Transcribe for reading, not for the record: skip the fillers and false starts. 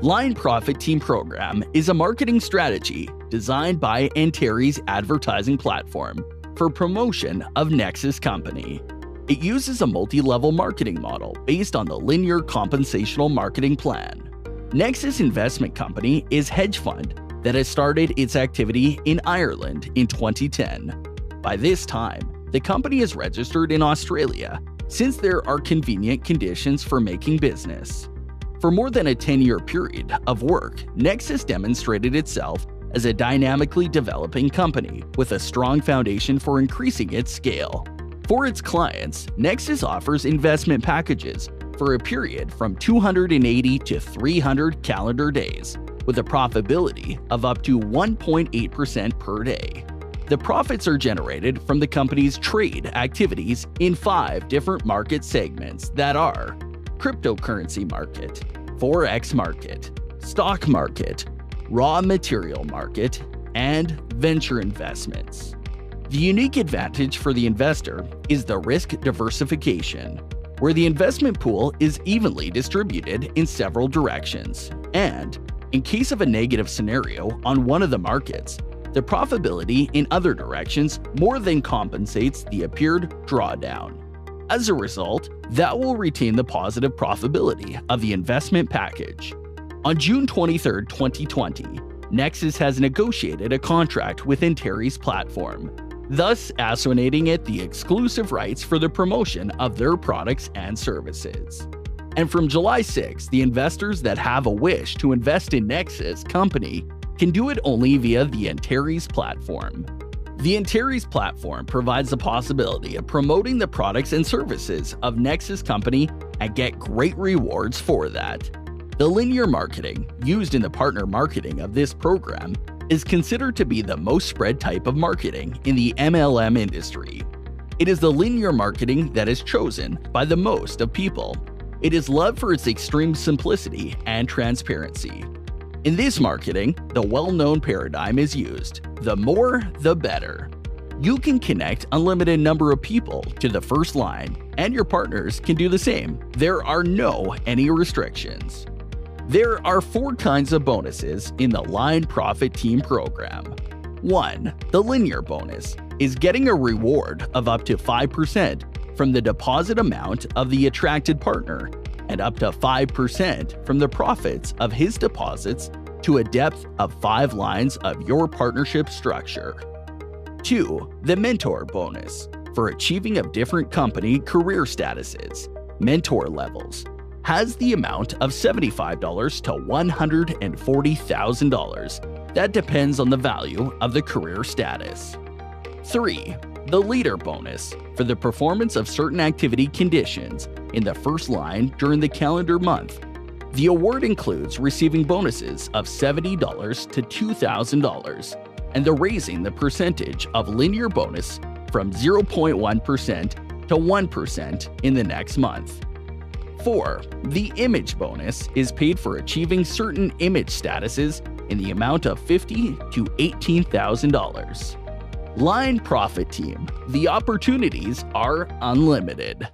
Line Profit Team Program is a marketing strategy designed by Antares advertising platform for promotion of Nexus Company. It uses a multi-level marketing model based on the linear compensational marketing plan. Nexus Investment Company is a hedge fund that has started its activity in Ireland in 2010. By this time, the company is registered in Australia since there are convenient conditions for making business. For more than a 10-year period of work, Nexus demonstrated itself as a dynamically developing company with a strong foundation for increasing its scale. For its clients, Nexus offers investment packages for a period from 280 to 300 calendar days, with a profitability of up to 1.8% per day. The profits are generated from the company's trade activities in 5 different market segments that are cryptocurrency market, Forex market, stock market, raw material market, and venture investments. The unique advantage for the investor is the risk diversification, where the investment pool is evenly distributed in several directions, and in case of a negative scenario on one of the markets, the profitability in other directions more than compensates the appeared drawdown. As a result, that will retain the positive profitability of the investment package. On June 23, 2020, Nexus has negotiated a contract with Antares platform, thus assigning it the exclusive rights for the promotion of their products and services. And from July 6, the investors that have a wish to invest in Nexus Company can do it only via the Antares platform. The Antares platform provides the possibility of promoting the products and services of Nexus Company and get great rewards for that. The linear marketing used in the partner marketing of this program is considered to be the most spread type of marketing in the MLM industry. It is the linear marketing that is chosen by the most of people. It is loved for its extreme simplicity and transparency. In this marketing, the well-known paradigm is used: the more, the better. You can connect unlimited number of people to the first line, and your partners can do the same. There are any restrictions. There are 4 kinds of bonuses in the Line Profit Team program. 1. The linear bonus is getting a reward of up to 5% from the deposit amount of the attracted partner and up to 5% from the profits of his deposits to a depth of 5 lines of your partnership structure. 2. The mentor bonus for achieving of different company career statuses, mentor levels, has the amount of $75 to $140,000. That depends on the value of the career status. 3. The leader bonus for the performance of certain activity conditions in the first line during the calendar month. The award includes receiving bonuses of $70 to $2,000 and the raising the percentage of linear bonus from 0.1% to 1% in the next month. 4. The image bonus is paid for achieving certain image statuses in the amount of $50,000 to $18,000. Line Profit Team. The opportunities are unlimited.